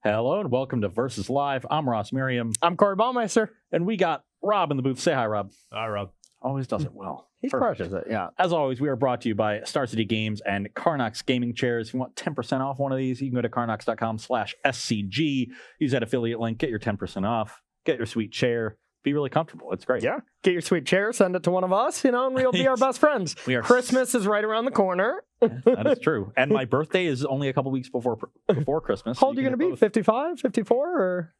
Hello and welcome to Versus Live. I'm Ross Merriam. I'm Corey Baumeister. And we got Rob in the booth. Say hi, Rob. Hi, Rob. Always does it well. He crushes it, yeah. As always, we are brought to you by Star City Games and Carnox Gaming Chairs. If you want 10% off one of these, you can go to carnox.com/SCG. Use that affiliate link, get your 10% off, get your sweet chair. Be really comfortable. It's great. Yeah. Get your sweet chair, send it to one of us, and we'll be our best friends. Christmas is right around the corner. That is true. And my birthday is only a couple weeks before Christmas. How old are you going to be? 55, 54, or?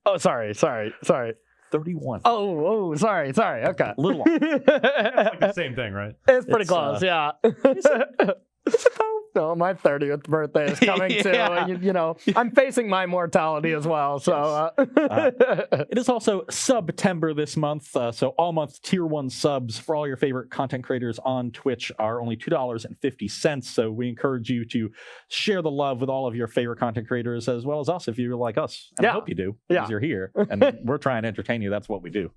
Oh, sorry. 31. Oh, sorry. Okay. A little long. It's like the same thing, right? It's pretty close, yeah. No, my 30th birthday is coming too. I'm facing my mortality as well. So it is also September this month. So all month tier 1 subs for all your favorite content creators on Twitch are only $2.50. So we encourage you to share the love with all of your favorite content creators as well as us if you're like us. And I hope you do because you're here and we're trying to entertain you. That's what we do.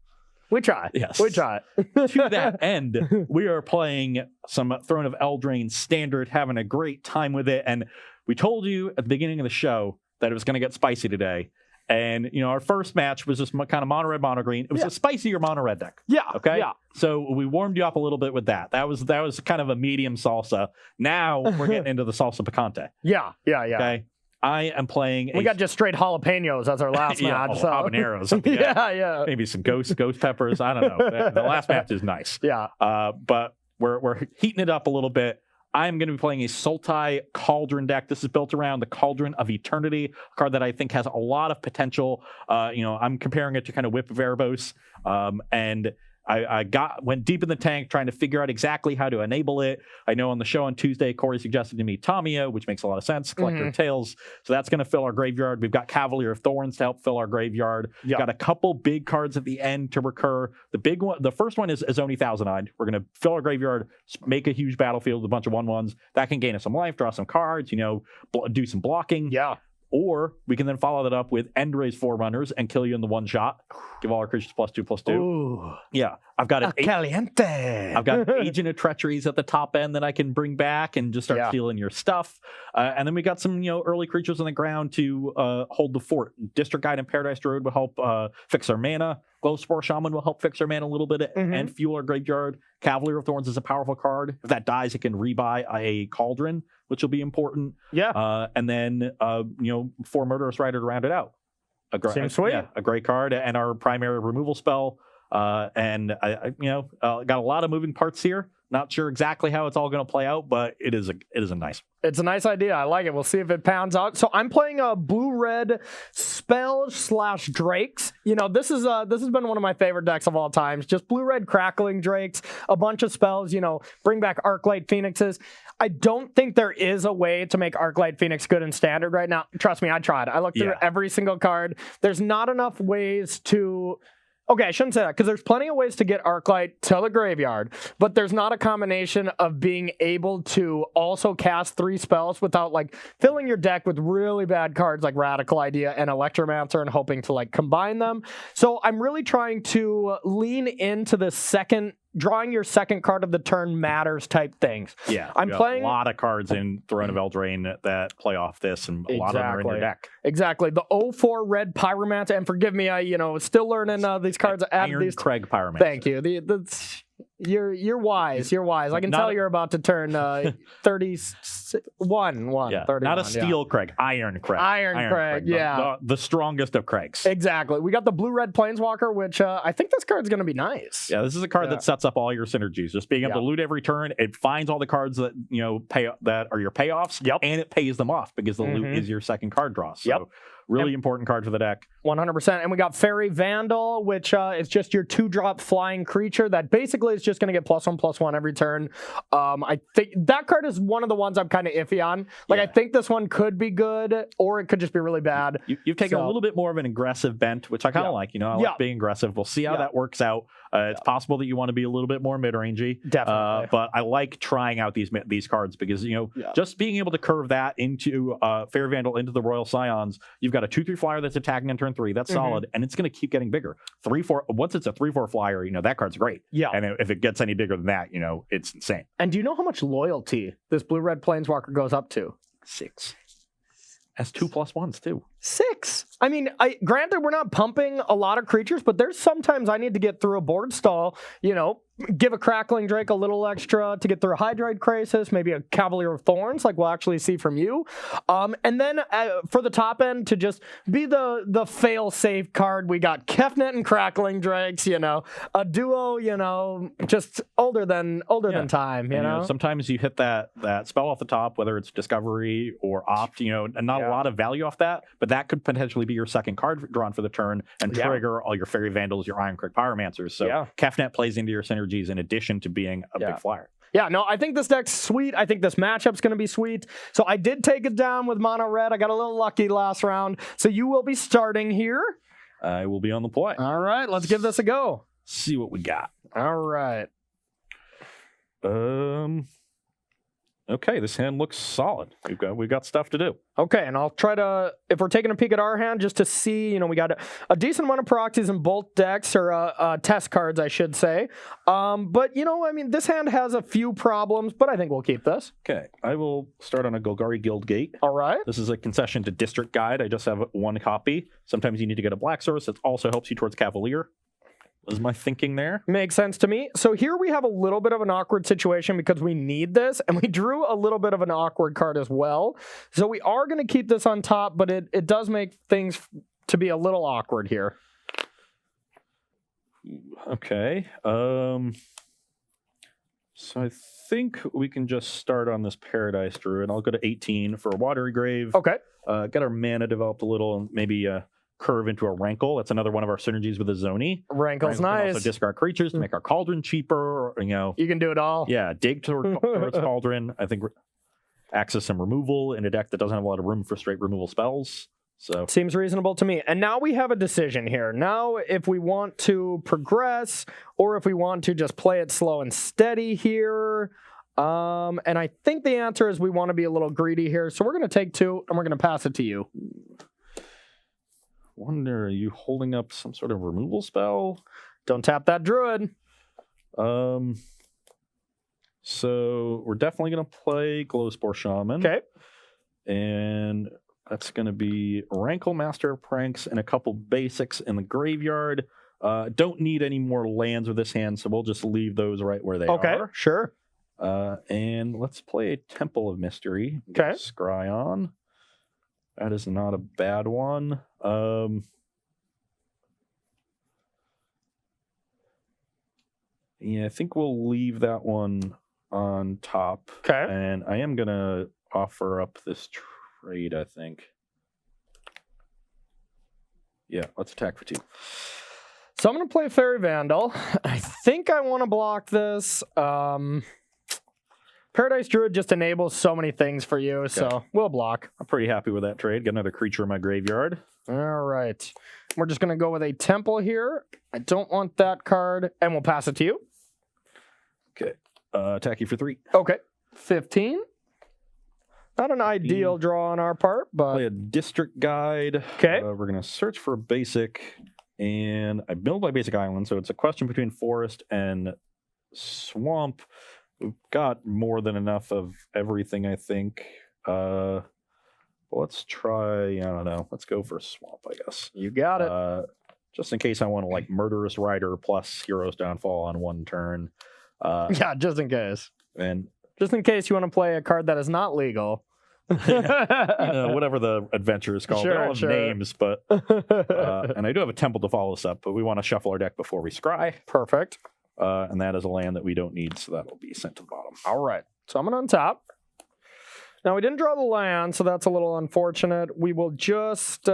We try. Yes. We try. To that end, we are playing some Throne of Eldraine Standard, having a great time with it. And we told you at the beginning of the show that it was going to get spicy today. And, our first match was just kind of mono red, mono green. It was a spicier mono red deck. Yeah. Okay. Yeah. So we warmed you up a little bit with that. That was kind of a medium salsa. Now we're getting into the salsa picante. Yeah. Okay. I am playing. We got just straight jalapenos as our last match. So. Habaneros. Yeah. Maybe some ghost peppers. I don't know. The last match is nice. Yeah. But we're heating it up a little bit. I'm going to be playing a Sultai Cauldron deck. This is built around the Cauldron of Eternity, a card that I think has a lot of potential. I'm comparing it to kind of Whip of Erebos, and I went deep in the tank trying to figure out exactly how to enable it. I know on the show on Tuesday, Corey suggested to me Tamiya, which makes a lot of sense, Collector of Tales. So that's going to fill our graveyard. We've got Cavalier of Thorns to help fill our graveyard. Yep. Got a couple big cards at the end to recur. The big one, the first one is Azoni Thousand-Eyed. We're going to fill our graveyard, make a huge battlefield with a bunch of 1/1s. That can gain us some life, draw some cards, do some blocking. Yeah. Or we can then follow that up with End-Raze Forerunners and kill you in the one shot. Give all our creatures +2/+2. Ooh. Yeah. I've got Caliente. I've got Agent of Treacheries at the top end that I can bring back and just start stealing your stuff. And then we got some, early creatures on the ground to hold the fort. District Guide and Paradise Druid will help fix our mana. Glowspore Shaman will help fix our mana a little bit and fuel our graveyard. Cavalier of Thorns is a powerful card. If that dies, it can rebuy a Cauldron, which will be important. Yeah. And then, 4 Murderous Rider to round it out. Seems sweet. Yeah, a great card and our primary removal spell. And I got a lot of moving parts here. Not sure exactly how it's all going to play out, but it is a nice. It's a nice idea. I like it. We'll see if it pans out. So I'm playing a blue-red spell/drakes. This has been one of my favorite decks of all times. Just blue-red crackling drakes, a bunch of spells. Bring back Arclight Phoenixes. I don't think there is a way to make Arclight Phoenix good in Standard right now. Trust me, I tried. I looked through every single card. There's not enough ways to. Okay, I shouldn't say that, because there's plenty of ways to get Arclight to the graveyard, but there's not a combination of being able to also cast 3 spells without, filling your deck with really bad cards like Radical Idea and Electromancer and hoping to, combine them. So I'm really trying to lean into the drawing your second card of the turn matters type things. Yeah, I'm playing a lot of cards in Throne of Eldraine that play off this, and a lot of them are in your deck. Exactly. The 0/4 red Pyromancer, and forgive me, I still learning these cards. Iron Craig Pyromancer. Thank you. You're wise. You're wise. I can tell you're about to turn 31. Yeah, 31, not a steel Craig, Iron Craig. Iron Craig, yeah. The strongest of Craigs. Exactly. We got the blue-red Planeswalker, which I think this card's going to be nice. Yeah, this is a card that sets up all your synergies. Just being able to loot every turn, it finds all the cards that that are your payoffs, and it pays them off because the loot is your second card draw. So really important card for the deck. 100%. And we got Fairy Vandal, which is just your 2-drop flying creature that basically is just going to get +1/+1 every turn. I think that card is one of the ones I'm kind of iffy on. I think this one could be good, or it could just be really bad. You've taken a little bit more of an aggressive bent, which I kind of like. I like being aggressive. We'll see how that works out. It's possible that you want to be a little bit more mid-rangey. Definitely. But I like trying out these cards because, just being able to curve that into Fairy Vandal into the Royal Scions, you've got a 2/3 flyer that's attacking on turn 3. That's solid, and it's going to keep getting bigger. 3/4. Once it's a 3/4 flyer, that card's great. Yeah. And if it gets any bigger than that, it's insane. And do you know how much loyalty this blue-red Planeswalker goes up to? 6. Has 2+1s too. 6. I mean, granted, we're not pumping a lot of creatures, but there's sometimes I need to get through a board stall, give a Crackling Drake a little extra to get through a Hydroid Crisis, maybe a Cavalier of Thorns, like we'll actually see from you. And then for the top end, to just be the fail-safe card, we got Kefnet and Crackling Drakes, a duo, just older than time, you know? Sometimes you hit that spell off the top, whether it's Discovery or Opt, and not a lot of value off that, but that could potentially be your second card drawn for the turn and trigger all your Fairy Vandals, your Iron Crick Pyromancers. So Kefnet plays into your synergies in addition to being a big flyer. Yeah, no, I think this deck's sweet. I think this matchup's going to be sweet. So I did take it down with mono red. I got a little lucky last round. So you will be starting here. I will be on the play. All right, let's give this a go. See what we got. All right. Okay, this hand looks solid. We've got stuff to do. Okay, and I'll try to, if we're taking a peek at our hand, just to see, we got a decent amount of proxies in both decks, or test cards, I should say. But, this hand has a few problems, but I think we'll keep this. Okay, I will start on a Golgari Guildgate. All right. This is a concession to District Guide. I just have one copy. Sometimes you need to get a black source. It also helps you towards Cavalier. Was my thinking there? Makes sense to me. So here we have a little bit of an awkward situation because we need this, and we drew a little bit of an awkward card as well. So we are going to keep this on top, but it does make things to be a little awkward here. Okay. So I think we can just start on this Paradise Druid. I'll go to 18 for a Watery Grave. Okay. Get our mana developed a little, and maybe curve into a Rankle. That's another one of our synergies with a Zoni. Rankle's nice. Can also discard creatures to make our Cauldron cheaper. You can do it all. Yeah, dig towards Cauldron. I think access some removal in a deck that doesn't have a lot of room for straight removal spells. So seems reasonable to me. And now we have a decision here. Now, if we want to progress or if we want to just play it slow and steady here. And I think the answer is we want to be a little greedy here. So we're going to take 2 and we're going to pass it to you. Wonder, are you holding up some sort of removal spell? Don't tap that Druid. So we're definitely going to play Glowspore Shaman. Okay. And that's going to be Rankle, Master of Pranks, and a couple basics in the graveyard. Don't need any more lands with this hand, so we'll just leave those right where they are. Okay, sure. And let's play a Temple of Mystery. Okay. Scry on. That is not a bad one. Yeah, I think we'll leave that one on top. Okay. And I am going to offer up this trade, I think. Yeah, let's attack for 2. So I'm going to play Fairy Vandal. I think I want to block this. Paradise Druid just enables so many things for you, so we'll block. I'm pretty happy with that trade. Get another creature in my graveyard. All right. We're just going to go with a Temple here. I don't want that card, and we'll pass it to you. Okay. Attack you for 3. Okay. 15. Not an ideal draw on our part, but... Play a District Guide. Okay. We're going to search for a basic, and I build my basic island, so it's a question between Forest and Swamp. We've got more than enough of everything, I think. Let's try, I don't know. Let's go for Swamp, I guess. You got it. Just in case I want to, Murderous Rider plus Hero's Downfall on one turn. Yeah, just in case. And just in case you want to play a card that is not legal. Whatever the adventure is called. Sure, they all have names, but... and I do have a Temple to follow this up, but we want to shuffle our deck before we scry. Perfect. And that is a land that we don't need, so that'll be sent to the bottom. All right. So I'm going to untap. Now, we didn't draw the land, so that's a little unfortunate. We will just...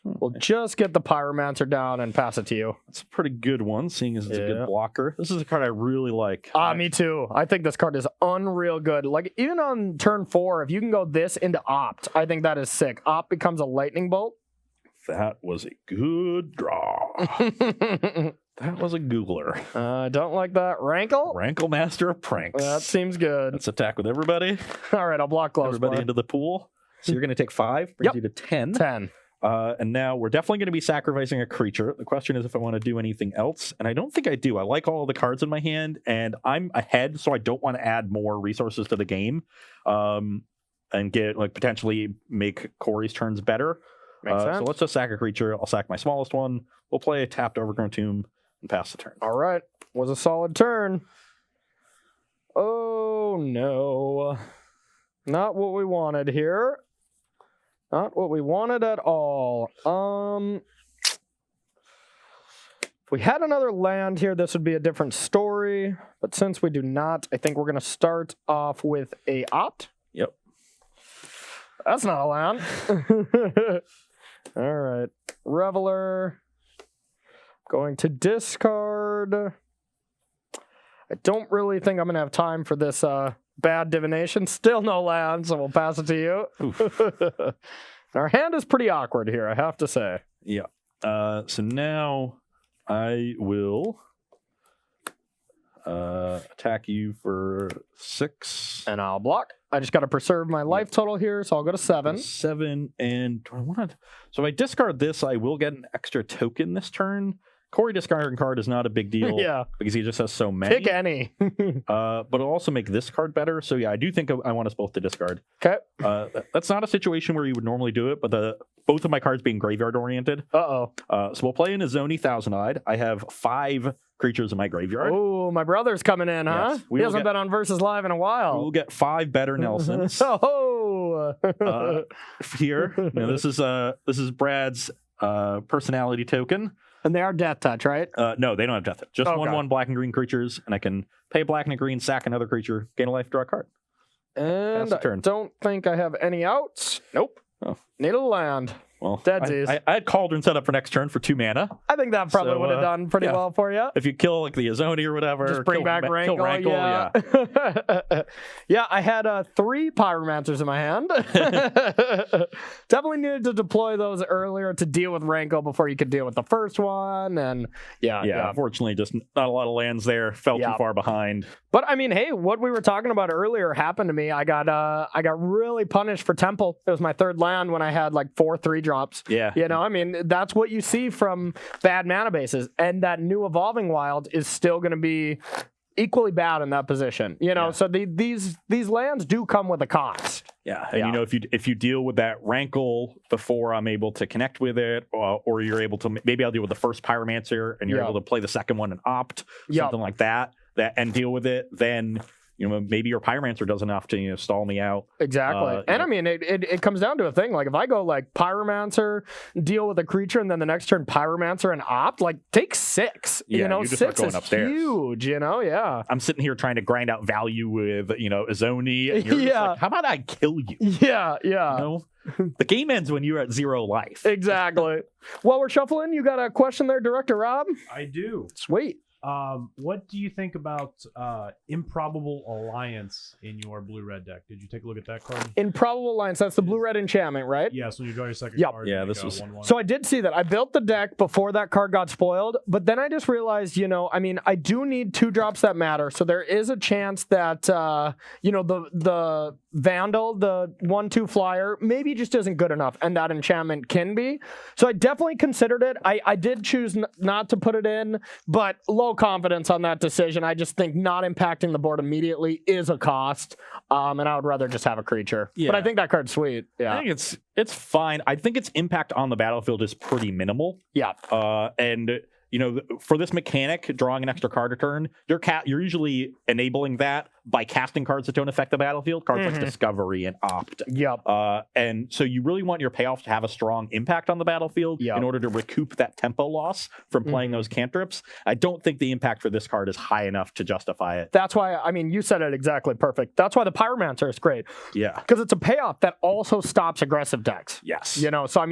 We'll just get the Pyromancer down and pass it to you. It's a pretty good one, seeing as it's a good blocker. This is a card I really like. Me too. I think this card is unreal good. Even on turn 4, if you can go this into Opt, I think that is sick. Opt becomes a Lightning Bolt. That was a good draw. That was a Googler. Don't like that. Rankle? Rankle, Master of Pranks. That seems good. Let's attack with everybody. All right, I'll block close. Everybody into the pool. So you're going to take 5, brings you to 10. 10. And now we're definitely going to be sacrificing a creature. The question is if I want to do anything else, and I don't think I do. I like all of the cards in my hand, and I'm ahead, so I don't want to add more resources to the game, and get potentially make Corey's turns better. Makes sense. So let's just sack a creature. I'll sack my smallest one. We'll play a tapped Overgrown Tomb and pass the turn. All right. Was a solid turn. Oh, no. Not what we wanted here. Not what we wanted at all. If we had another land here, this would be a different story. But since we do not, I think we're going to start off with a opt. Yep. That's not a land. All right. Reveler. Going to discard. I don't really think I'm going to have time for this bad divination. Still no land, so we'll pass it to you. Our hand is pretty awkward here, I have to say. Yeah. So now I will attack you for 6. And I'll block. I just got to preserve my life total here, so I'll go to 7. 7, and do I want to... So if I discard this, I will get an extra token this turn. Corey discarding card is not a big deal. Yeah. Because he just has so many. Pick any. But it'll also make this card better. So yeah, I do think I want us both to discard. Okay. That's not a situation where you would normally do it, but both of my cards being graveyard oriented. Uh-oh. So we'll play in Izzet Thousand-Eyed. I have 5 creatures in my graveyard. Oh, my brother's coming in, huh? Yes, we He will hasn't been on Versus Live in a while. We'll get 5 better Nelsons. Oh. Here. Now, this is Brad's personality token. And they are Death Touch, right? No, they don't have Death Touch. Just 1/1 black and green creatures, and I can pay a black and a green, sack another creature, gain a life, draw a card. And I don't think I have any outs. Nope. Oh. Need a land. Well, Deadsies. I had Cauldron set up for next turn for 2 mana. I think that probably would have done pretty well for you. If you kill the Azoni or whatever, Just bring back Rankle. Yeah. Yeah, I had 3 Pyromancers in my hand. Definitely needed to deploy those earlier to deal with Rankle before you could deal with the first one. And yeah. Unfortunately, just not a lot of lands there. Fell too far behind. But I mean, hey, what we were talking about earlier happened to me. I got really punished for Temple. It was my 3rd land when I had 4 3-drops. Yeah. I mean, that's what you see from bad mana bases. And that new Evolving Wild is still going to be equally bad in that position. So these lands do come with a cost. Yeah. And if you deal with that Rankle before I'm able to connect with it, or you're able to, maybe I'll deal with the first Pyromancer and you're able to play the second one and opt, something like that, and deal with it, then maybe your Pyromancer does enough to stall me out. Exactly. And I mean, it comes down to a thing. If I go Pyromancer, deal with a creature, and then the next turn Pyromancer and opt, take 6. Yeah, you just 6 going is upstairs. Huge, yeah. I'm sitting here trying to grind out value with, Izzoni, and you're just like, how about I kill you? Yeah. The game ends when you're at 0 life. Exactly. While we're shuffling, you got a question there, Director Rob? I do. Sweet. What do you think about Improbable Alliance in your blue-red deck? Did you take a look at that card? Improbable Alliance, that's the blue-red enchantment, right? Yeah, so you draw your second card. Yeah, this was... 1/1. So I did see that. I built the deck before that card got spoiled, but then I just realized, I do need 2 drops that matter, so there is a chance that, the Vandal, the 1/2 flyer, maybe just isn't good enough, and that enchantment can be. So I definitely considered it. I did choose not to put it in, but low confidence on that decision. I just think not impacting the board immediately is a cost, and I would rather just have a creature. Yeah. But I think that card's sweet. Yeah, I think it's fine. I think its impact on the battlefield is pretty minimal. Yeah, and for this mechanic, drawing an extra card a turn, you're usually enabling that by casting cards that don't affect the battlefield, cards like Discovery and Opt. Yep. And so you really want your payoff to have a strong impact on the battlefield in order to recoup that tempo loss from playing those cantrips. I don't think the impact for this card is high enough to justify it. That's why, you said it exactly perfect. That's why the Pyromancer is great. Yeah. Because it's a payoff that also stops aggressive decks. Yes. So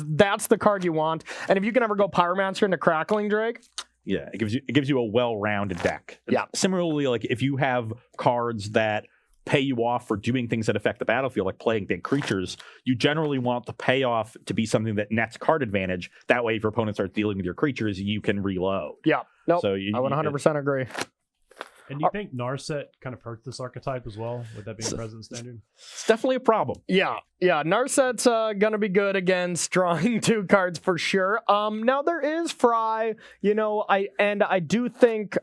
that's the card you want. And if you can ever go Pyromancer into Crackling Drake, yeah, it gives you a well-rounded deck. Yeah. Similarly, if you have cards that pay you off for doing things that affect the battlefield, like playing big creatures, you generally want the payoff to be something that nets card advantage. That way, if your opponent starts dealing with your creatures, you can reload. Yeah. Nope. So I would 100% agree. And do you think Narset kind of hurt this archetype as well, with that being present in standard? It's definitely a problem. Yeah. Narset's gonna be good against drawing 2 cards for sure. Now there is Fry, I do think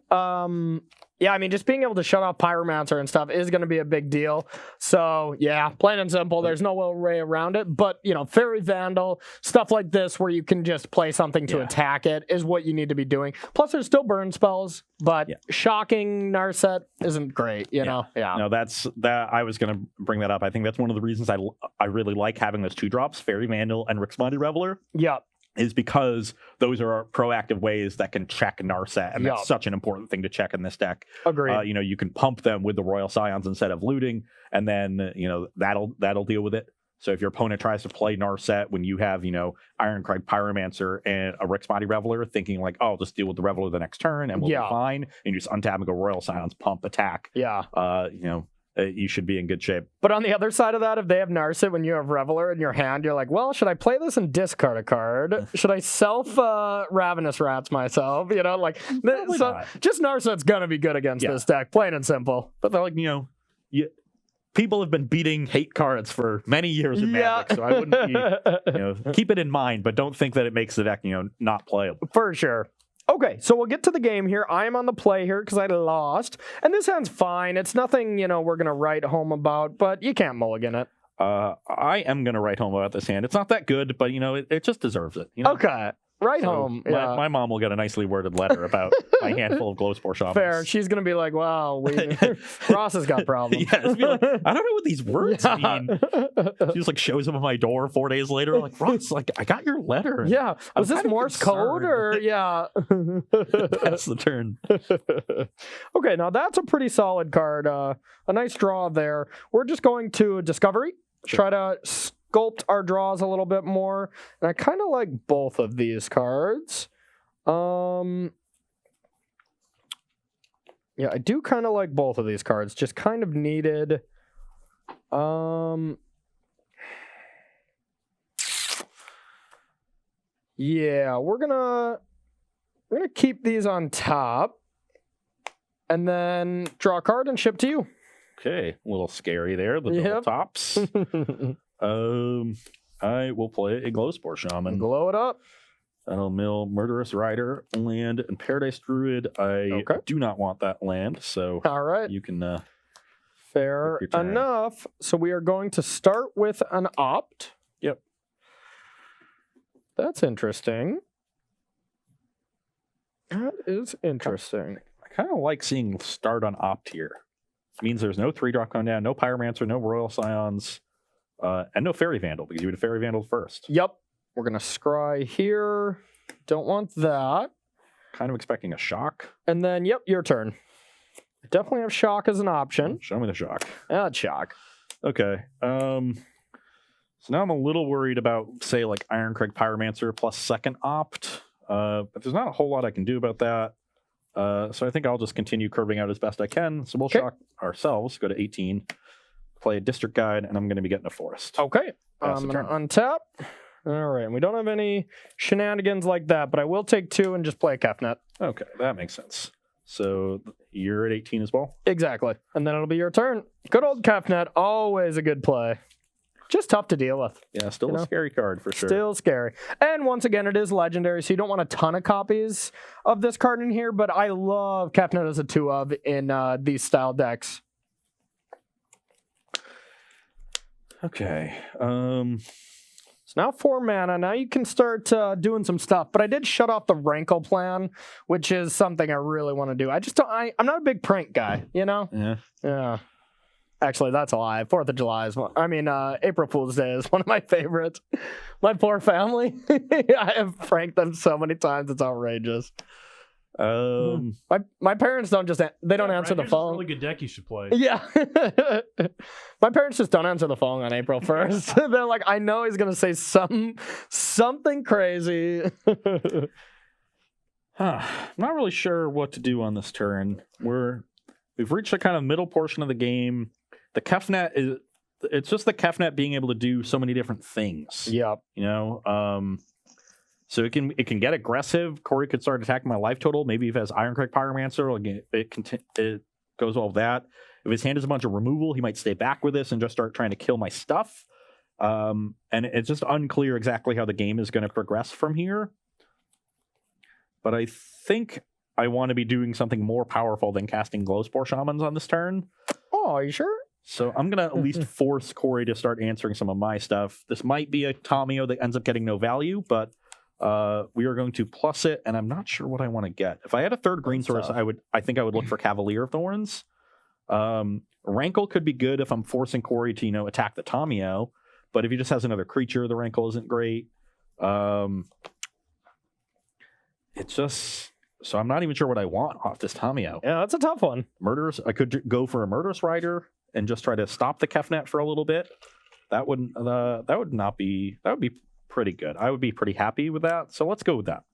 just being able to shut off Pyromancer and stuff is gonna be a big deal. So yeah, plain and simple, there's no way around it. But Fairy Vandal, stuff like this where you can just play something to attack it is what you need to be doing. Plus there's still burn spells, but shocking Narset isn't great, No, that's that. I was gonna bring that up. I think that's one of the reasons I really like having those 2-drops, Fairy Vandal and Ricksmighty Reveler. Yeah. Is because those are proactive ways that can check Narset, and that's such an important thing to check in this deck. Agreed. You can pump them with the Royal Scions instead of looting, and then that'll deal with it. So if your opponent tries to play Narset when you have Ironcrag Pyromancer and a Ricksmighty Reveler, thinking like, oh, I'll just deal with the Reveler the next turn and we'll be fine, and you just untap and go Royal Scions, pump, attack. You should be in good shape. But on the other side of that, if they have Narset when you have Reveler in your hand, you're like, well, should I play this and discard a card? Should I Ravenous Rats myself? Just Narset's gonna be good against this deck, plain and simple. But they're like, people have been beating hate cards for many years in Magic, so I wouldn't be, keep it in mind, but don't think that it makes the deck, not playable. For sure. Okay, so we'll get to the game here. I am on the play here because I lost. And this hand's fine. It's nothing, we're going to write home about, but you can't mulligan it. I am going to write home about this hand. It's not that good, but, it just deserves it. Okay. Right home. My mom will get a nicely worded letter about my handful of Glowspore Shamans. Fair. She's going to be like, wow, Ross has got problems. I don't know what these words mean. She just shows up at my door 4 days later, like, Ross, I got your letter. Yeah. Was this Morse code or? Yeah. That's the turn. Okay, now that's a pretty solid card. A nice draw there. We're just going to Discovery. Try to sculpt our draws a little bit more, and I kind of like both of these cards. I do kind of like both of these cards. Just kind of needed. We're gonna keep these on top, and then draw a card and ship to you. Okay, a little scary there. The double tops. I will play a Glowspore Shaman. Glow it up. That'll mill Murderous Rider, land, and Paradise Druid. I do not want that land, so all right, you can. Fair enough. So we are going to start with an opt. Yep. That's interesting. That is interesting. I kind of like seeing start on opt here. It means there's no 3-drop coming down, no Pyromancer, no Royal Scions. And no Fairy Vandal, because you would have Fairy Vandal first. Yep. We're going to scry here. Don't want that. Kind of expecting a shock. And then, your turn. Definitely have shock as an option. Show me the shock. That's shock. Okay. So now I'm a little worried about, say, Ironcrag Pyromancer plus second opt. But there's not a whole lot I can do about that. So I think I'll just continue curving out as best I can. So we'll shock ourselves, go to 18. Play a District Guide, and I'm going to be getting a Forest. Okay. I'm going to untap. All right. And we don't have any shenanigans like that, but I will take 2 and just play a Kefnet. Okay. That makes sense. So you're at 18 as well? Exactly. And then it'll be your turn. Good old Kefnet. Always a good play. Just tough to deal with. Yeah, still a scary card for sure. Still scary. And once again, it is legendary, so you don't want a ton of copies of this card in here, but I love Kefnet as a 2-of in these style decks. Okay. So now 4 mana. Now you can start doing some stuff. But I did shut off the Rankle plan, which is something I really want to do. I just don't. I'm not a big prank guy, Yeah. Actually, that's a lie. 4th of July is April Fool's Day is one of my favorites. My poor family. I have pranked them so many times. It's outrageous. My parents don't answer the phone. A really good deck you should play. Yeah. My parents just don't answer the phone on April 1st. They're like, I know he's gonna say something crazy. I'm not really sure what to do on this turn. We've reached the kind of middle portion of the game. The Kefnet it's just the Kefnet being able to do so many different things. Yep. So it can get aggressive. Corey could start attacking my life total. Maybe if it has Ironcrag Pyromancer, goes well with that. If his hand is a bunch of removal, he might stay back with this and just start trying to kill my stuff. And it's just unclear exactly how the game is going to progress from here. But I think I want to be doing something more powerful than casting Glowspore Shamans on this turn. Oh, are you sure? So I'm going to at least force Corey to start answering some of my stuff. This might be a Tomio that ends up getting no value, but we are going to plus it, and I'm not sure what I want to get. If I had a third green source, I think I would look for Cavalier of Thorns. Rankle could be good if I'm forcing Corey to, attack the Tomio, but if he just has another creature, the Rankle isn't great. It's just... So I'm not even sure what I want off this Tomio. Yeah, that's a tough one. Murderous. I could go for a Murderous Rider and just try to stop the Kefnet for a little bit. That would be pretty good. I would be pretty happy with that. So let's go with that.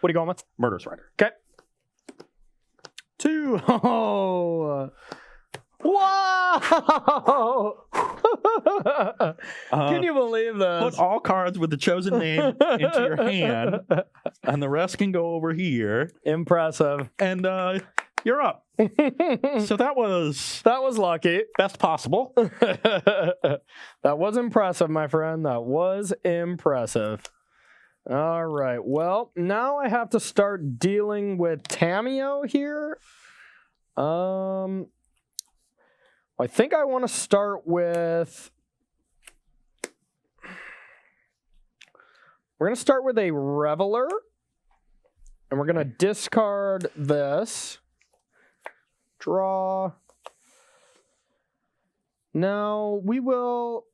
What are you going with? Murderous Rider. Okay. 2. Oh. Wow! Can you believe this? Put all cards with the chosen name into your hand, and the rest can go over here. Impressive. And you're up. So that was lucky. Best possible. That was impressive, my friend. That was impressive. All right. Well, now I have to start dealing with Tamio here. I think I want to start with... We're going to start with a Reveler. And we're going to discard this. Draw. Now, we will...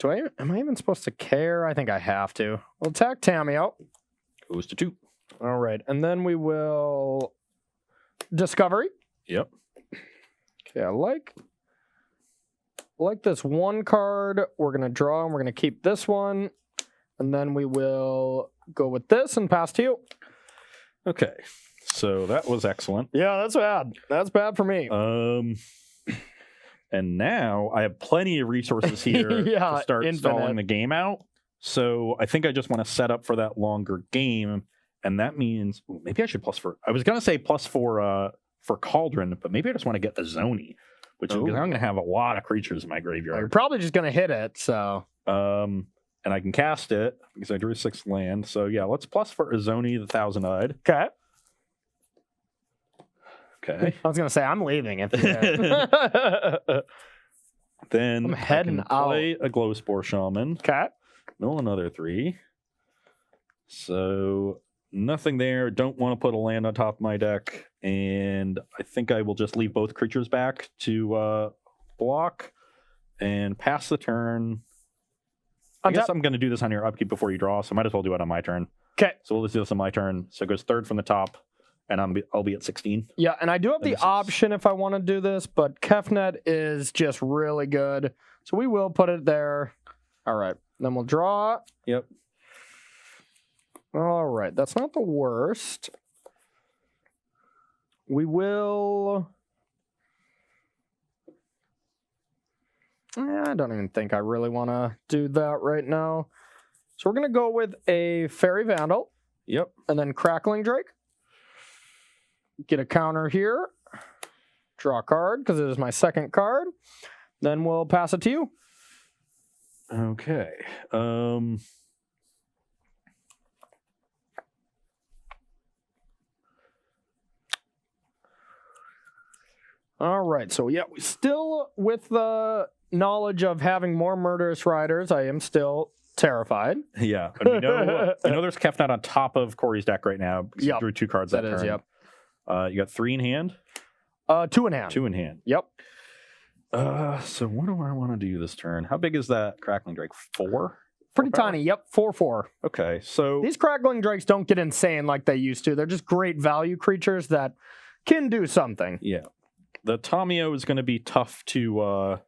Am I even supposed to care? I think I have to. We'll attack Tamio. Goes to 2. All right. And then we will... Discovery. Yep. Okay, I like this one card. We're going to draw, and we're going to keep this one. And then we will go with this and pass to you. Okay, so that was excellent. Yeah, that's bad. That's bad for me. And now I have plenty of resources here to start stalling the game out. So I think I just want to set up for that longer game. And that means maybe I should plus for... I was going to say plus for Cauldron, but maybe I just want to get the Zoni, which is because I'm going to have a lot of creatures in my graveyard. You're probably just going to hit it, so... And I can cast it because I drew 6 land. So yeah, let's plus for Zoni the Thousand-Eyed. Okay. Okay. I was going to say, I'm leaving it. Then I'm heading out. Play a Glowspore Shaman. Okay. Mill another 3. So nothing there. Don't want to put a land on top of my deck. And I think I will just leave both creatures back to block and pass the turn. I guess I'm going to do this on your upkeep before you draw, so I might as well do it on my turn. Okay. So we'll just do this on my turn. So it goes 3rd from the top, and I'll be at 16. Yeah, and I do have the option if I want to do this, but Kefnet is just really good. So we will put it there. All right. Then we'll draw. Yep. All right. That's not the worst. We will... I don't even think I really want to do that right now. So we're going to go with a Fairy Vandal. Yep. And then Crackling Drake. Get a counter here. Draw a card because it is my second card. Then we'll pass it to you. Okay. All right. So yeah, we still with the knowledge of having more Murderous Riders, I am still terrified. Yeah. And we know there's Kefnet on top of Corey's deck right now. Because he drew 2 cards that turn. Yep. You got 3 in hand? 2 in hand. 2 in hand. Yep. So what do I want to do this turn? How big is that Crackling Drake? 4? Pretty tiny. Yep. 4/4. Okay. So these Crackling Drakes don't get insane like they used to. They're just great value creatures that can do something. Yeah. The Tomio is going to be tough to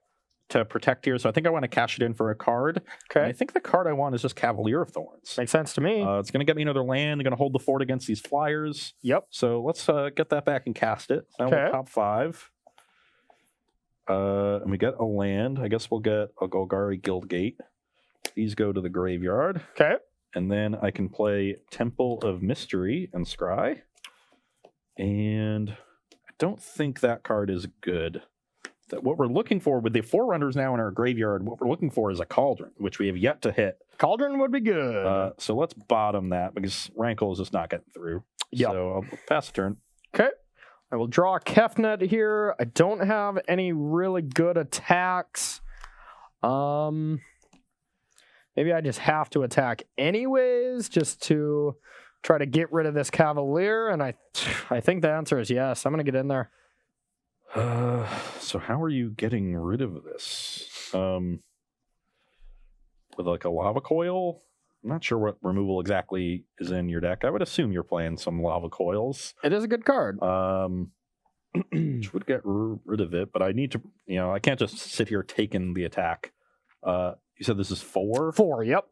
protect here, so I think I want to cash it in for a card. Okay. And I think the card I want is just Cavalier of Thorns. Makes sense to me. It's going to get me another land. They're going to hold the fort against these flyers. Yep. So let's get that back and cast it. So now we're top 5. And we get a land. I guess we'll get a Golgari Guildgate. These go to the graveyard. Okay. And then I can play Temple of Mystery and Scry. And I don't think that card is good. That what we're looking for with the Forerunners now in our graveyard, what we're looking for is a Cauldron, which we have yet to hit. Cauldron would be good. So let's bottom that because Rankle is just not getting through. Yep. So I'll pass the turn. Okay. I will draw a Kefnet here. I don't have any really good attacks. Maybe I just have to attack anyways, just to try to get rid of this Cavalier. And I think the answer is yes. I'm going to get in there. So how are you getting rid of this? With like a Lava Coil? I'm not sure what removal exactly is in your deck. I would assume you're playing some Lava Coils. It is a good card. Which would get rid of it, but I need to, I can't just sit here taking the attack. You said this is 4? 4, yep.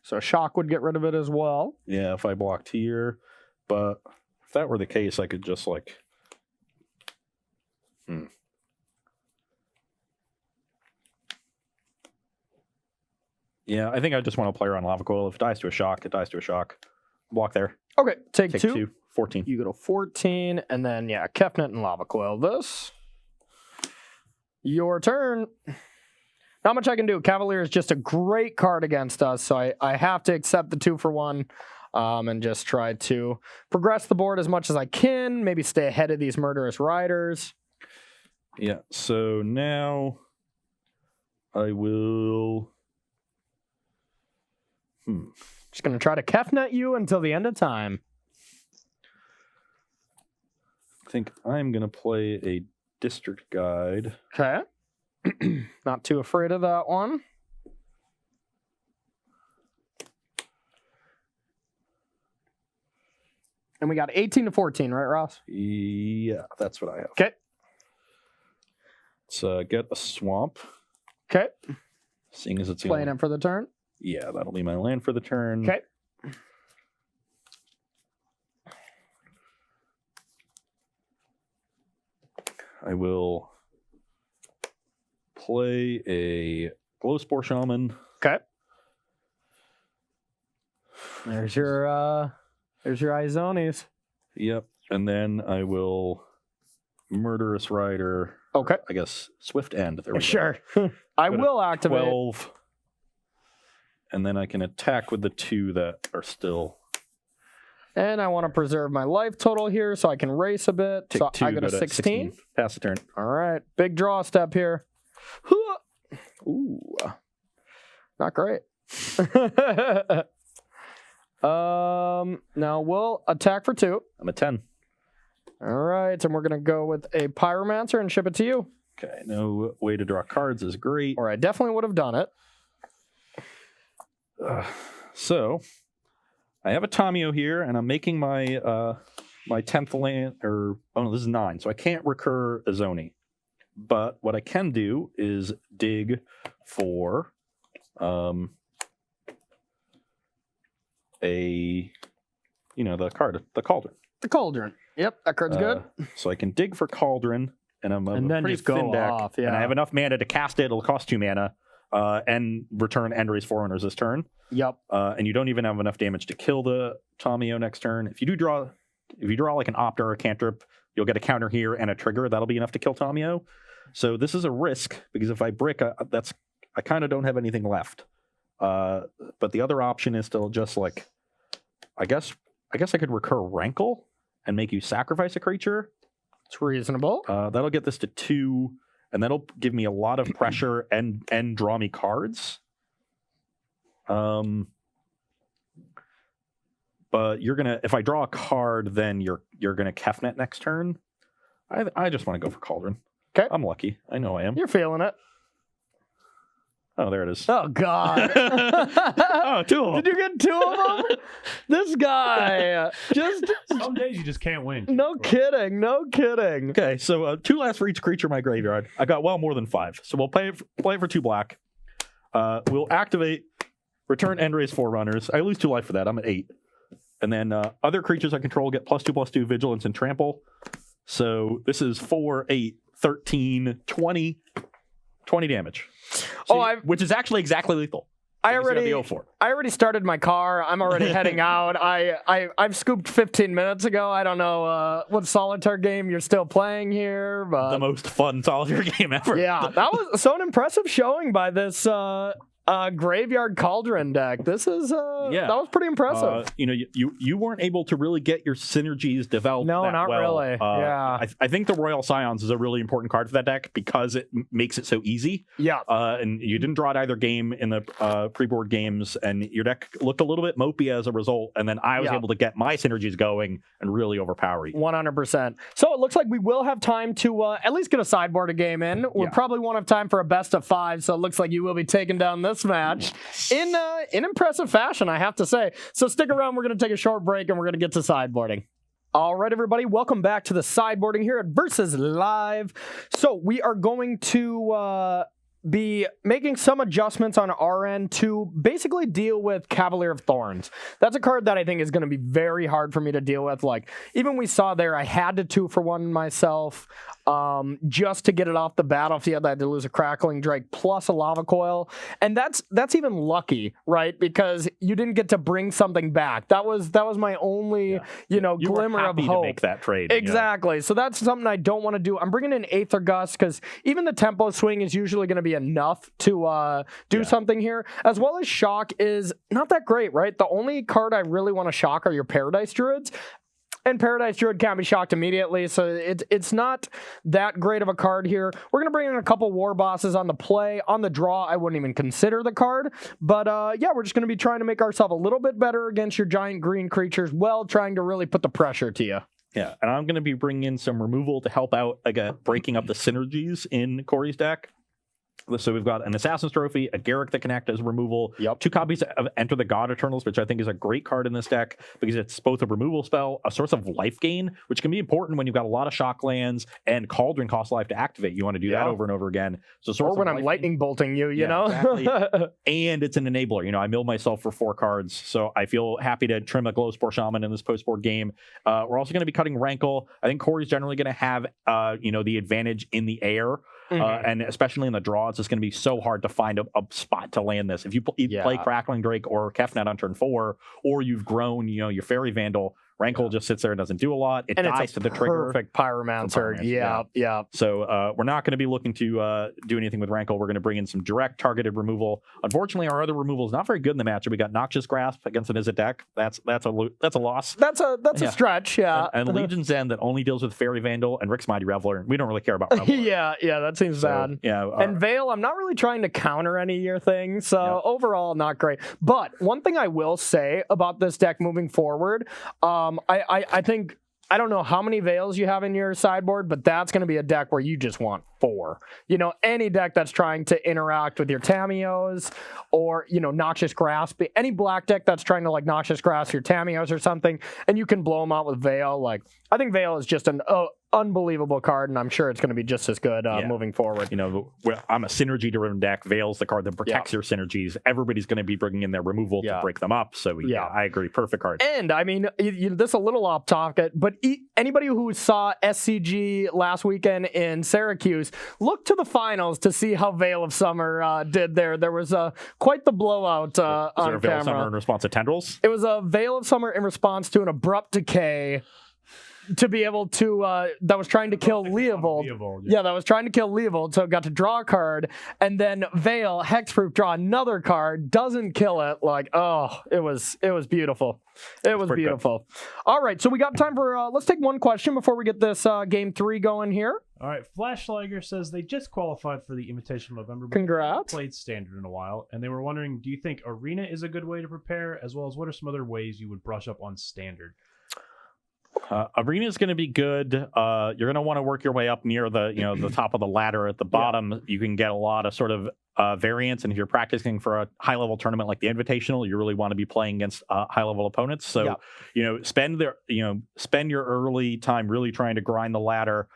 So Shock would get rid of it as well. Yeah, if I blocked here. But if that were the case, I could just Yeah, I think I just want to play around Lava Coil. If it dies to a shock, it dies to a shock. Block there. Okay, take 2. 2. 14. You go to 14, and then, Kefnet and Lava Coil this. Your turn. Not much I can do. Cavalier is just a great card against us, so I have to accept the 2-for-1 and just try to progress the board as much as I can, maybe stay ahead of these Murderous Riders. Yeah, so now I will... Just going to try to Kefnet you until the end of time. I think I'm going to play a District Guide. Okay. Not too afraid of that one. And we got 18 to 14, right, Ross? Yeah, that's what I have. Okay. Let's get a Swamp. Okay. Seeing as it's Playing it for the turn. Yeah, that'll be my land for the turn. Okay. I will play a Glowspore Shaman. Okay. There's your Izonis. Yep. And then I will Murderous Rider. Okay. I guess Swift End. There we go. Sure. I will activate. 12. And then I can attack with the 2 that are still. And I want to preserve my life total here so I can race a bit. Take So 2, I go to 16. Pass the turn. All right. Big draw step here. Ooh. Not great. Now we'll attack for 2. I'm at 10. All right. And we're going to go with a Pyromancer and ship it to you. Okay. No way to draw cards is great. Or I definitely would have done it. So I have a Tamio here, and I'm making my my 10th land, oh no, this is 9, so I can't recur Azoni. But what I can do is dig for the Cauldron. The Cauldron. Yep, that card's good. So I can dig for Cauldron, and I'm And then pretty just go thin deck, off, and yeah. I have enough mana to cast it. It'll cost 2 mana. And return Endra's Forerunners this turn. Yep. And you don't even have enough damage to kill the Tamio next turn. If you draw like an Opt or a Cantrip, you'll get a counter here and a trigger. That'll be enough to kill Tamio. So this is a risk because if I brick, I kind of don't have anything left. But the other option is still just I guess I could recur Rankle and make you sacrifice a creature. It's reasonable. That'll get this to 2. And that'll give me a lot of pressure and draw me cards. But if I draw a card, then you're gonna Kefnet next turn. I just want to go for Cauldron. Okay. I'm lucky. I know I am. You're feeling it. Oh, there it is. Oh, God. Oh, 2 of them. Did you get 2 of them? This guy. Some days you just can't win. No kidding. No kidding. Okay, so 2 last for each creature in my graveyard. I got more than 5. So we'll play for 2 black. We'll activate, return Endra's Forerunners. I lose 2 life for that. I'm at 8. And then other creatures I control get +2/+2 Vigilance and Trample. So this is 4, 8, 13, 20 damage. So which is actually exactly lethal. I He's got already, the 04. I already started my car. I'm already heading out. I've scooped 15 minutes ago. I don't know what solitaire game you're still playing here, but The most fun solitaire game ever. yeah, that was so an impressive showing by this Graveyard Cauldron deck. This is that was pretty impressive. You weren't able to really get your synergies developed. No, that not well. really. Yeah. I think the Royal Scions is a really important card for that deck because it makes it so easy. Yeah. And you didn't draw it either game in the pre-board games, and your deck looked a little bit mopey as a result. And then I was able to get my synergies going and really overpower you. 100%. So it looks like we will have time to at least get a sideboard game in. We probably won't have time for a best of 5, so it looks like you will be taking down this match in impressive fashion, I have to say. So stick around. We're going to take a short break, and we're going to get to sideboarding. All right, everybody, welcome back to the sideboarding here at Versus Live. So we are going to be making some adjustments on our end to basically deal with Cavalier of Thorns. That's a card that I think is going to be very hard for me to deal with. Like, even we saw there, I had to 2-for-1 myself just to get it off the battlefield. I had to lose a Crackling Drake plus a Lava Coil. And that's even lucky, right? Because you didn't get to bring something back. That was my only, glimmer of hope. To make that trade. Exactly. So that's something I don't want to do. I'm bringing in Aether Gust because even the tempo swing is usually going to be enough to do something here. As well as Shock is not that great, right? The only card I really want to shock are your Paradise Druids. And Paradise Druid can't be shocked immediately, so it's not that great of a card here. We're going to bring in a couple War Bosses on the play. On the draw, I wouldn't even consider the card. But we're just going to be trying to make ourselves a little bit better against your giant green creatures while trying to really put the pressure to you. Yeah, and I'm going to be bringing in some removal to help out breaking up the synergies in Corey's deck. So we've got an Assassin's Trophy, a Garrick that can act as removal, 2 copies of Enter the God Eternals, which I think is a great card in this deck because it's both a removal spell, a source of life gain, which can be important when you've got a lot of shock lands and Cauldron costs life to activate. You want to do that over and over again. So or when I'm lightning bolting you, you know? Exactly. And it's an enabler. I milled myself for 4 cards, so I feel happy to trim a Glowspore Shaman in this post-board game. We're also going to be cutting Rankle. I think Corey's generally going to have, the advantage in the air. And especially in the draw, it's just going to be so hard to find a spot to land this. If you play Crackling Drake or Kefnet on turn 4, or you've grown, your Fairy Vandal, Rankle just sits there and doesn't do a lot. It dies to the trigger. Perfect Pyromancer. Yeah. So we're not going to be looking to do anything with Rankle. We're going to bring in some direct targeted removal. Unfortunately, our other removal is not very good in the matchup. We got Noxious Grasp against an Izzet deck. That's a loss. That's a stretch. Yeah. And Legion's End that only deals with Fairy Vandal and Rick's Mighty Reveler. We don't really care about Reveler. yeah, that seems bad. Yeah. And Veil, I'm not really trying to counter any of your things. So overall, not great. But one thing I will say about this deck moving forward, I think, I don't know how many Veils you have in your sideboard, but that's going to be a deck where you just want 4. Any deck that's trying to interact with your Tamios or, Noxious Grasp, any black deck that's trying to Noxious Grasp your Tamios or something, and you can blow them out with Veil. I think Veil is just an unbelievable card, and I'm sure it's going to be just as good moving forward. I'm a synergy-driven deck. Veil's the card that protects your synergies. Everybody's going to be bringing in their removal to break them up. So, I agree. Perfect card. And, I mean, this is a little off topic, but anybody who saw SCG last weekend in Syracuse, look to the finals to see how Veil of Summer did there. There was quite the blowout on camera. Veil of Summer in response to Tendrils? It was a Veil of Summer in response to an Abrupt Decay to be able to that was trying to kill Leovold. That was trying to kill Leovold, so it got to draw a card, and then Veil, Hexproof, draw another card, doesn't kill it. It was beautiful. It was beautiful. Good. All right, so we got time for let's take one question before we get this game 3 going here. All right, Flashliger says they just qualified for the Invitational November. Congrats. Played Standard in a while, and they were wondering, do you think Arena is a good way to prepare, as well as what are some other ways you would brush up on Standard? Arena is going to be good. You're going to want to work your way up near the the top of the ladder. At the bottom, you can get a lot of sort of variance, and if you're practicing for a high level tournament like the Invitational, you really want to be playing against high level opponents. So spend your early time really trying to grind the ladder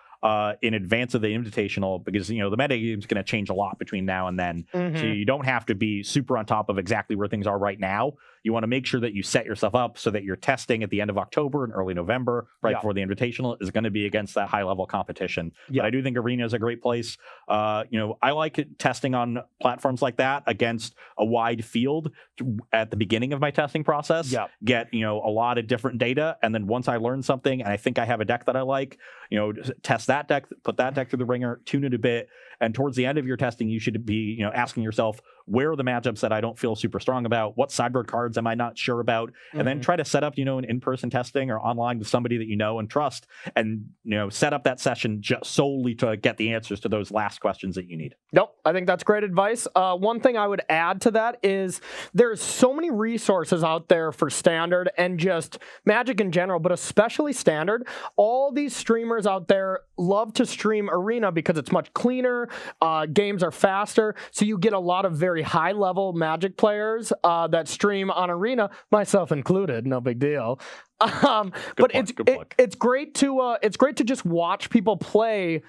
in advance of the Invitational, because the meta game is going to change a lot between now and then. So you don't have to be super on top of exactly where things are right now. you want to make sure that you set yourself up so that your testing at the end of October and early November, right before the Invitational, is going to be against that high-level competition. But I do think Arena is a great place. I like testing on platforms like that against a wide field at the beginning of my testing process. Get a lot of different data, and then once I learn something and I think I have a deck that I like, test that deck, put that deck through the ringer, tune it a bit, and towards the end of your testing, you should be asking yourself, where are the matchups that I don't feel super strong about? What sideboard cards am I not sure about? And then try to set up, an in-person testing or online with somebody that you know and trust, and set up that session just solely to get the answers to those last questions that you need. Nope, I think that's great advice. One thing I would add to that is there's so many resources out there for Standard and just Magic in general, but especially Standard. All these streamers out there love to stream Arena because it's much cleaner, games are faster, so you get a lot of very high-level Magic players that stream on Arena, myself included, no big deal. But it's great to just watch people play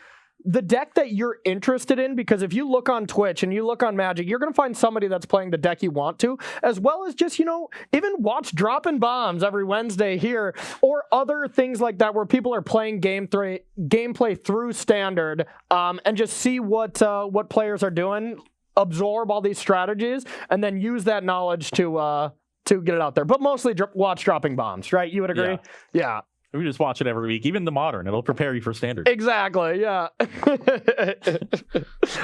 the deck that you're interested in, because if you look on Twitch and you look on Magic, you're going to find somebody that's playing the deck you want to, as well as just, even watch Dropping Bombs every Wednesday here, or other things like that where people are playing gameplay through Standard, and just see what players are doing, absorb all these strategies, and then use that knowledge to get it out there. But mostly watch Dropping Bombs, right? You would agree? Yeah. We just watch it every week, even the Modern. It'll prepare you for Standard. Exactly, yeah.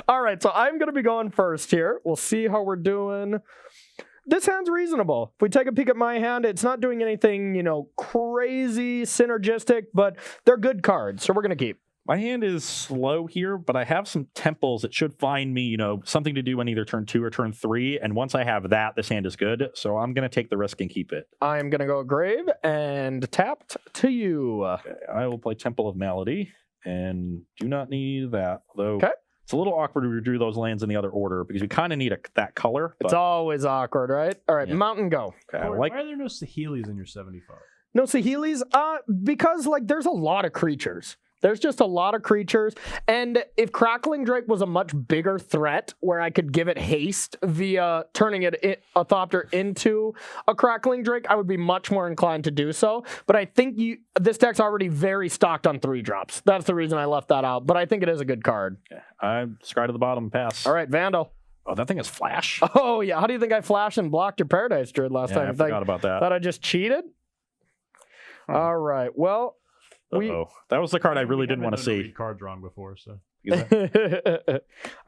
All right, so I'm going to be going first here. We'll see how we're doing. This hand's reasonable. If we take a peek at my hand, it's not doing anything, crazy synergistic, but they're good cards, so we're going to keep. My hand is slow here, but I have some temples that should find me, something to do on either turn 2 or turn 3. And once I have that, this hand is good. So I'm going to take the risk and keep it. I'm going to go Grave and tapped to you. Okay, I will play Temple of Malady and do not need that, though. Okay. It's a little awkward to drew those lands in the other order because we kind of need that color. It's always awkward, right? All right, Mountain go. Okay, why are there no Saheeli's in your 75? No Saheeli's? Because there's a lot of creatures. There's just a lot of creatures, and if Crackling Drake was a much bigger threat where I could give it haste via turning a Thopter into a Crackling Drake, I would be much more inclined to do so. But I think this deck's already very stocked on 3-drops. That's the reason I left that out, but I think it is a good card. Okay. I scry to the bottom, pass. All right, Vandal. Oh, that thing is Flash? Oh, yeah. How do you think I flashed and blocked your Paradise Druid last time? I forgot about that. Thought I just cheated? All right, well... That was the card I really didn't want to see. Cards wrong before, so.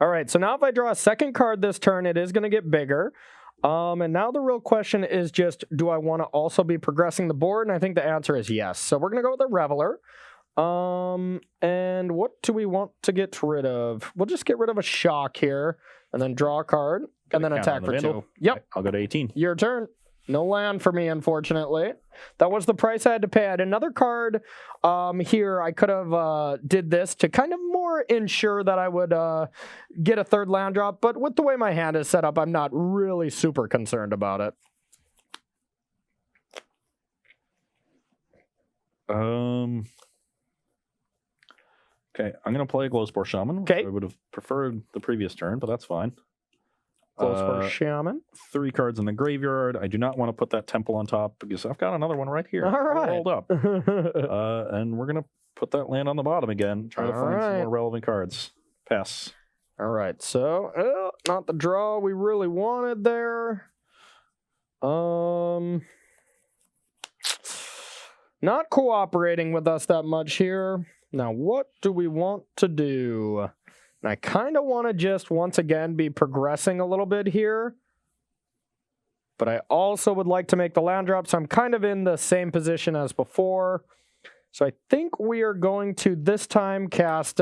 All right, so now if I draw a second card this turn, it is going to get bigger. And now the real question is just, do I want to also be progressing the board? And I think the answer is yes. So we're going to go with a Reveler. And what do we want to get rid of? We'll just get rid of a Shock here, and then draw a card, and then attack for 2. Yep. I'll go to 18. Your turn. No land for me, unfortunately. That was the price I had to pay. I had another card here. I could have did this to kind of more ensure that I would get a third land drop, but with the way my hand is set up, I'm not really super concerned about it. Okay, I'm going to play Glowspore Shaman. Okay. I would have preferred the previous turn, but that's fine. Glowspore Shaman. 3 cards in the graveyard. I do not want to put that temple on top because I've got another one right here. All right. Rolled up. And we're going to put that land on the bottom again. Try to find some more relevant cards. Pass. All right. So, not the draw we really wanted there. Not cooperating with us that much here. Now, what do we want to do? And I kind of want to just, once again, be progressing a little bit here. But I also would like to make the land drop, so I'm kind of in the same position as before. So I think we are going to, this time, cast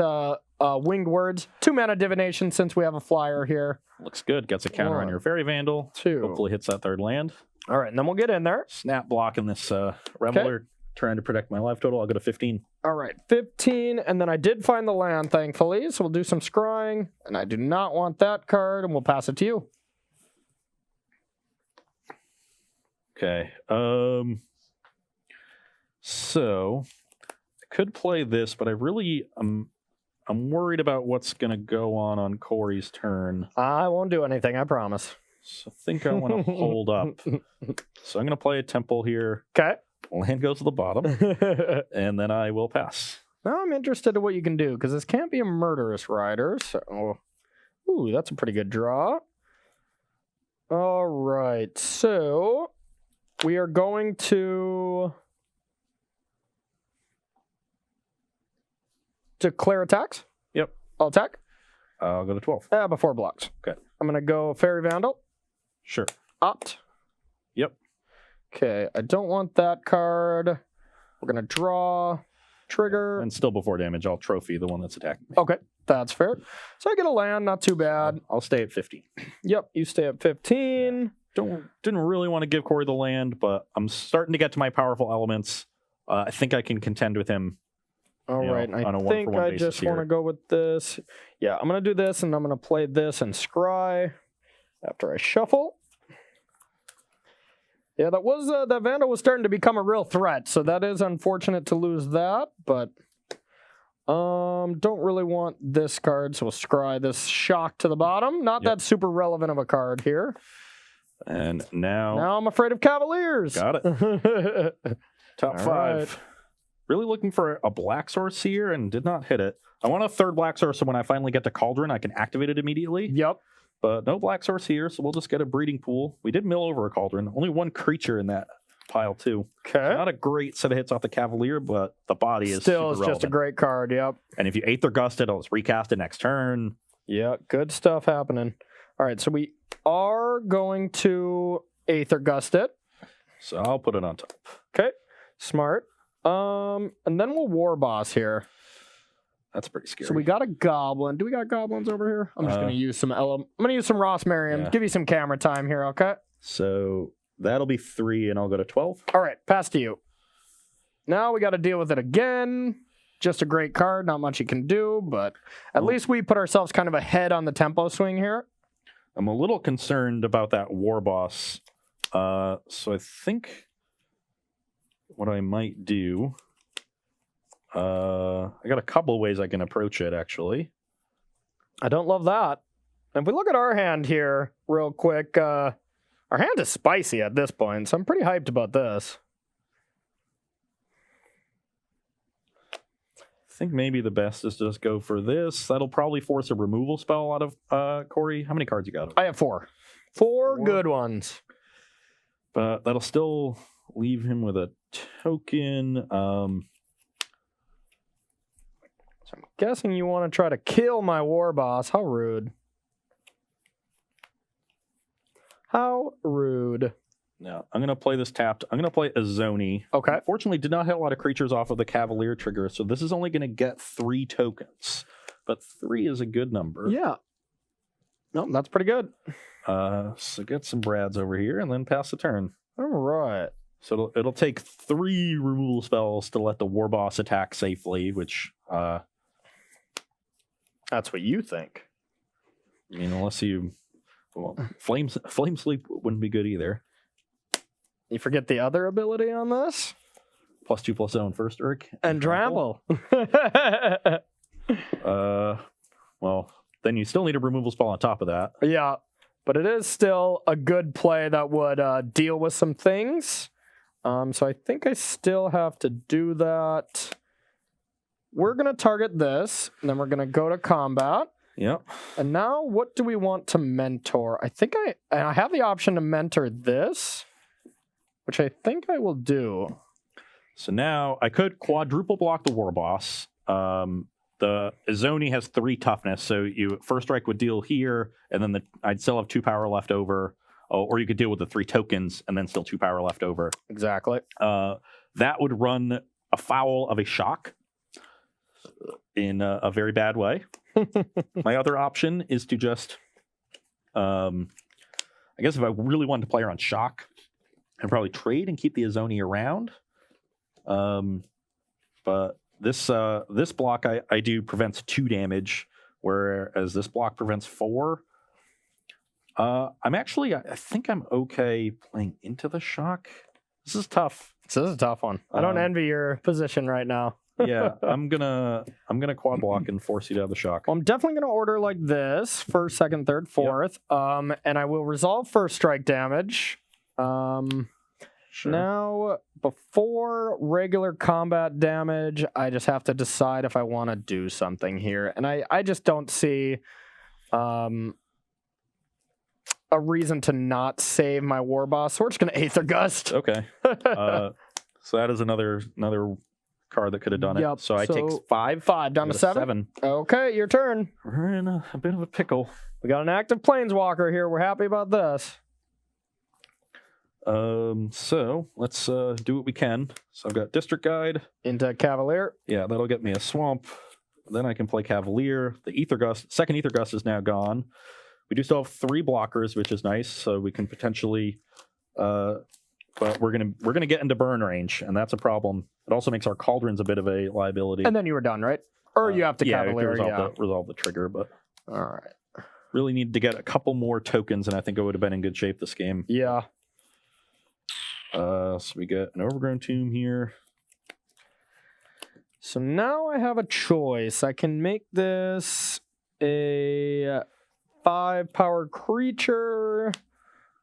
Winged Words. 2-mana Divination, since we have a flyer here. Looks good. Gets a counter on your Fairy Vandal. 2. Hopefully hits that third land. All right, and then we'll get in there. Snap blocking this Reveler. Trying to protect my life total. I'll go to 15. All right, 15, and then I did find the land, thankfully, so we'll do some scrying, and I do not want that card, and we'll pass it to you. Okay. So I could play this, but I really I'm worried about what's going to go on Corey's turn. I won't do anything, I promise. So I think I want to hold up. So I'm going to play a temple here. Okay. Land goes to the bottom, and then I will pass. Now I'm interested in what you can do, because this can't be a murderous rider. So, ooh, that's a pretty good draw. All right, so we are going to declare attacks. Yep. I'll attack. I'll go to 12. Before blocks. Okay. I'm going to go Fairy Vandal. Sure. Opt. Yep. Okay, I don't want that card. We're going to draw. Trigger. And still before damage, I'll trophy the one that's attacking me. Okay, that's fair. So I get a land, not too bad. I'll stay at 15. Yep, you stay at 15. Didn't really want to give Corey the land, but I'm starting to get to my powerful elements. I think I can contend with him. All right, on a I one-for-one think I basis just want to here. go with this. Yeah, I'm going to do this, and I'm going to play this and scry after I shuffle. Yeah, that Vandal was starting to become a real threat, so that is unfortunate to lose that, but don't really want this card, so we'll scry this Shock to the bottom. Not that super relevant of a card here. And now I'm afraid of Cavaliers. got it. Top All 5. right. Really looking for a black source here and did not hit it. I want a third black source, so when I finally get to Cauldron, I can activate it immediately. Yep. But no black source here, so we'll just get a breeding pool. We did mill over a Cauldron. Only one creature in that pile, too. Okay. Not a great set of hits off the Cavalier, but the body is Still, it's super just a relevant. great card. Yep. And if you Aether Gust it, I'll just recast it next turn. Yeah, good stuff happening. All right, so we are going to Aether Gust it. So I'll put it on top. Okay, smart. And then we'll War Boss here. That's pretty scary. So we got a Goblin. Do we got Goblins over here? I'm just going to use some I'm going to use some Ross Merriam. Yeah. Give you some camera time here, okay? So that'll be 3, and I'll go to 12. All right, pass to you. Now we got to deal with it again. Just a great card. Not much you can do, but at least we put ourselves kind of ahead on the tempo swing here. I'm a little concerned about that War Boss. So I think what I might do... I got a couple ways I can approach it, actually. I don't love that. If we look at our hand here real quick, our hand is spicy at this point, so I'm pretty hyped about this. I think maybe the best is to just go for this. That'll probably force a removal spell out of Corey. How many cards you got? I have 4. 4 good ones. But that'll still leave him with a token. So I'm guessing you want to try to kill my War Boss. How rude. How rude. Now, I'm going to play this tapped. I'm going to play Azoni. Okay. Fortunately, did not hit a lot of creatures off of the Cavalier trigger, so this is only going to get 3 tokens. But 3 is a good number. Yeah. No, that's pretty good. So get some Brads over here and then pass the turn. All right. So it'll take 3 removal spells to let the War Boss attack safely, which, That's what you think. I mean, unless you... Well, Flame Sleep wouldn't be good either. You forget the other ability on this? +2/+0 on first Urk. And trample. Well, then you still need a removal spell on top of that. Yeah, but it is still a good play that would deal with some things. So I think I still have to do that. We're going to target this, and then we're going to go to combat. Yep. And now what do we want to mentor? I think I have the option to mentor this, which I think I will do. So now I could quadruple block the War Boss. The Azoni has 3 toughness, so you first strike would deal here, and then I'd still have 2 power left over. Or you could deal with the 3 tokens and then still 2 power left over. Exactly. That would run afoul of a shock in a very bad way. My other option is to just, I guess if I really wanted to play her on shock, I'd probably trade and keep the Azoni around. But this block I do prevents 2 damage, whereas this block prevents 4. I think I'm okay playing into the shock. This is tough. So this is a tough one. I don't envy your position right now. Yeah, I'm gonna quad block and force you to have the shock. Well, I'm definitely going to order like this: first, second, third, fourth. And I will resolve first strike damage. Sure. Now, before regular combat damage, I just have to decide if I want to do something here. And I just don't see a reason to not save my war boss. So we're just going to Aether Gust. Okay. So that is another card that could have done Yep, it. So I take so 5. 5 down to 7. Okay, your turn. We're in a bit of a pickle. We got an active Planeswalker here. We're happy about this. So let's do what we can. So I've got District Guide. Into Cavalier. Yeah, that'll get me a Swamp. Then I can play Cavalier. The Aether Gust, second Aether Gust is now gone. We do still have 3 blockers, which is nice. So we can potentially, but we're gonna get into burn range, and that's a problem. It also makes our Cauldrons a bit of a liability. And then you were done, right? Or you have to Cavalier. Resolve the trigger, but All right. really need to get a couple more tokens, and I think I would have been in good shape this game. Yeah. So we get an Overgrown Tomb here. So now I have a choice. I can make this a 5-power creature,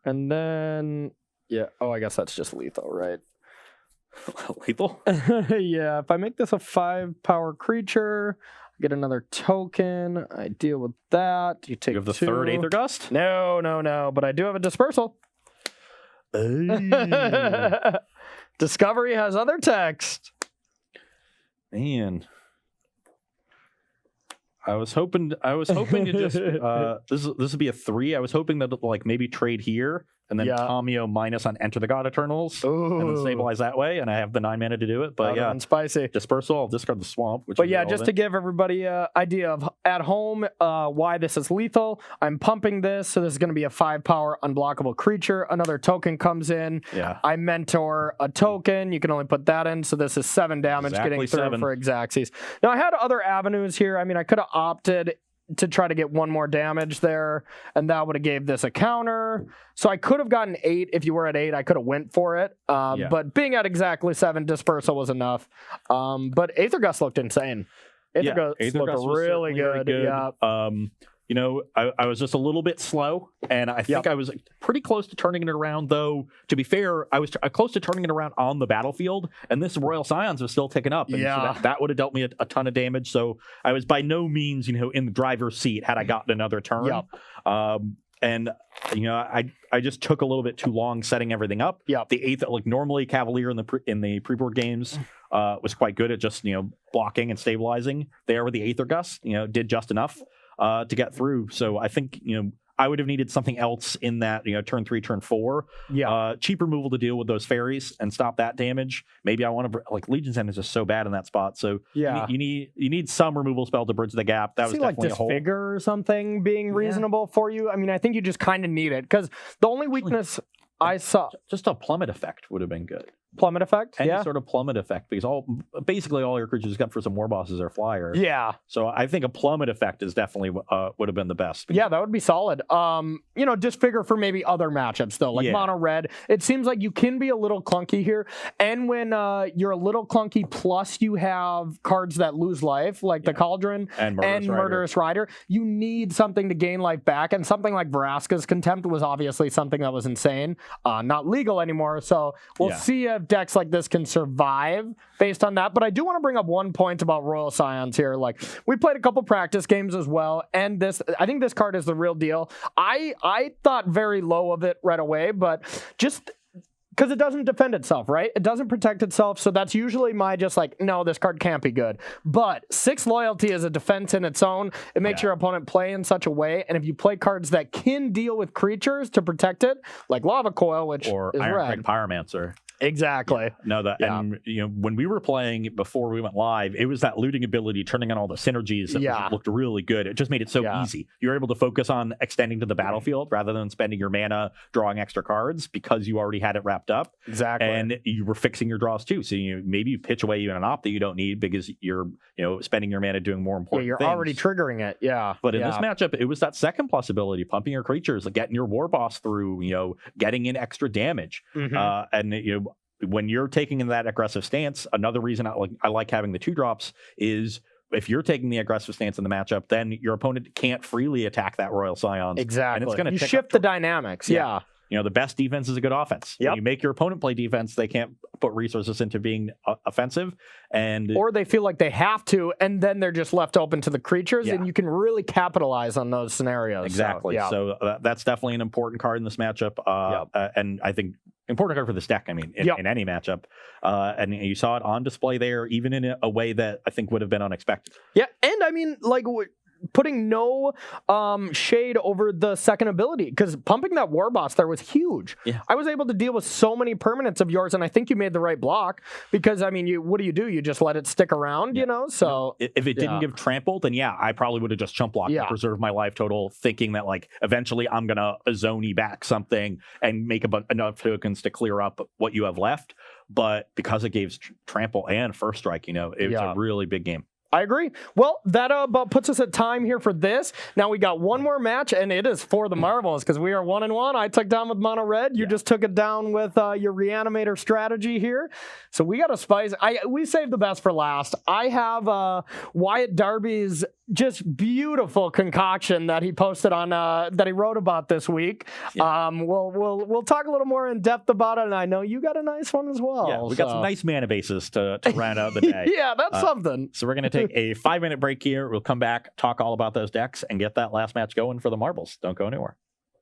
and then I guess that's just lethal, right? Lethal? Yeah, if I make this a 5-power creature, I get another token. I deal with that. You take You have the 2. third Aether Gust? No, but I do have a dispersal. Hey. Discovery has other text. Man. I was hoping to just this would be a 3. I was hoping that like maybe trade here and then Tamio minus on Enter the God Eternals and then stabilize that way, and I have the 9 mana to do it. But spicy. Dispersal, I'll discard the Swamp. Which but just to give everybody an idea of at home why this is lethal, I'm pumping this, so this is going to be a 5-power unblockable creature. Another token comes in. Yeah. I mentor a token. You can only put that in, so this is 7 damage Exactly getting through 7. for Xaxes. Now, I had other avenues here. I mean, I could have opted to try to get 1 more damage there, and that would have gave this a counter. So I could have gotten 8. If you were at 8, I could have went for it. But being at exactly 7, Dispersal was enough. But Aether Gust looked insane. Aether Gust looked really good. Yeah. You know, I was just a little bit slow, and I think I was pretty close to turning it around, though. To be fair, I was close to turning it around on the battlefield, and this Royal Scions was still ticking up. And so that would have dealt me a ton of damage. So I was by no means, in the driver's seat had I gotten another turn. Yep. And, I just took a little bit too long setting everything up. Yep. The 8th, like normally Cavalier in the pre-board games was quite good at just, blocking and stabilizing. There with the Aether Gust, did just enough to get through. So I think, I would have needed something else in that, turn 3, turn 4. Cheap removal to deal with those fairies and stop that damage. Maybe I want to, like, Legion's End is just so bad in that spot. So you need some removal spell to bridge the gap. That was definitely like Disfigure or something being reasonable for you. I mean, I think you just kind of need it, because the only weakness I saw, just a plummet effect would have been good. Plummet effect, any sort of plummet effect, because basically all your creatures, except for some war bosses, are flyers. Yeah. So I think a plummet effect is definitely would have been the best. Yeah, that would be solid. Disfigure for maybe other matchups though, like mono red. It seems like you can be a little clunky here, and when you're a little clunky, plus you have cards that lose life, like the Cauldron and Murderous Rider, you need something to gain life back, and something like Vraska's Contempt was obviously something that was insane. Not legal anymore, so we'll see if decks like this can survive based on that. But I do want to bring up 1 point about Royal Scions here. Like, we played a couple practice games as well, and I think this card is the real deal. I thought very low of it right away, but just because it doesn't defend itself, right? It doesn't protect itself, so that's usually my just like, no, this card can't be good. But 6 loyalty is a defense in its own. It makes your opponent play in such a way, and if you play cards that can deal with creatures to protect it, like Lava Coil, which or is Iron red. Pyromancer. Exactly. No, and when we were playing before we went live, it was that looting ability, turning on all the synergies that looked really good. It just made it so easy. You were able to focus on extending to the battlefield rather than spending your mana drawing extra cards, because you already had it wrapped up. Exactly. And you were fixing your draws too. So maybe you pitch away even an op that you don't need because you're spending your mana doing more important you're things. already triggering it. Yeah. But in this matchup, it was that second plus ability, pumping your creatures, like getting your war boss through, getting in extra damage. And when you're taking that aggressive stance, another reason I like having the 2-drops is if you're taking the aggressive stance in the matchup, then your opponent can't freely attack that Royal Scions. Exactly. And it's going to shift the dynamics. Yeah. You know, the best defense is a good offense. Yep. When you make your opponent play defense, they can't put resources into being offensive. Or they feel like they have to, and then they're just left open to the creatures, Yeah. and you can really capitalize on those scenarios. Exactly. So that's definitely an important card in this matchup. And I think important card for this deck, I mean, in any matchup. And you saw it on display there, even in a way that I think would have been unexpected. Yeah, and I mean, like, putting no shade over the second ability, because pumping that war boss there was huge. Yeah. I was able to deal with so many permanents of yours, and I think you made the right block, because I mean, what do? You just let it stick around, you know? So if it didn't give trample, then I probably would have just chump blocked and preserved my life total, thinking that like eventually I'm gonna Azoni back something and make enough tokens to clear up what you have left. But because it gave trample and first strike, it was a really big game. I agree. Well, that about puts us at time here for this. Now we got one more match, and it is for the marbles, because we are 1-1. I took down with mono red. You just took it down with your reanimator strategy here. So we got to spice. We saved the best for last. I have Wyatt Darby's just beautiful concoction that he posted on that he wrote about this week. Yeah. We'll talk a little more in depth about it, and I know you got a nice one as well. Yeah, we got some nice mana bases to round out the day. Yeah, that's something. So we're going to take a 5-minute break here. We'll come back, talk all about those decks, and get that last match going for the marbles. Don't go anywhere.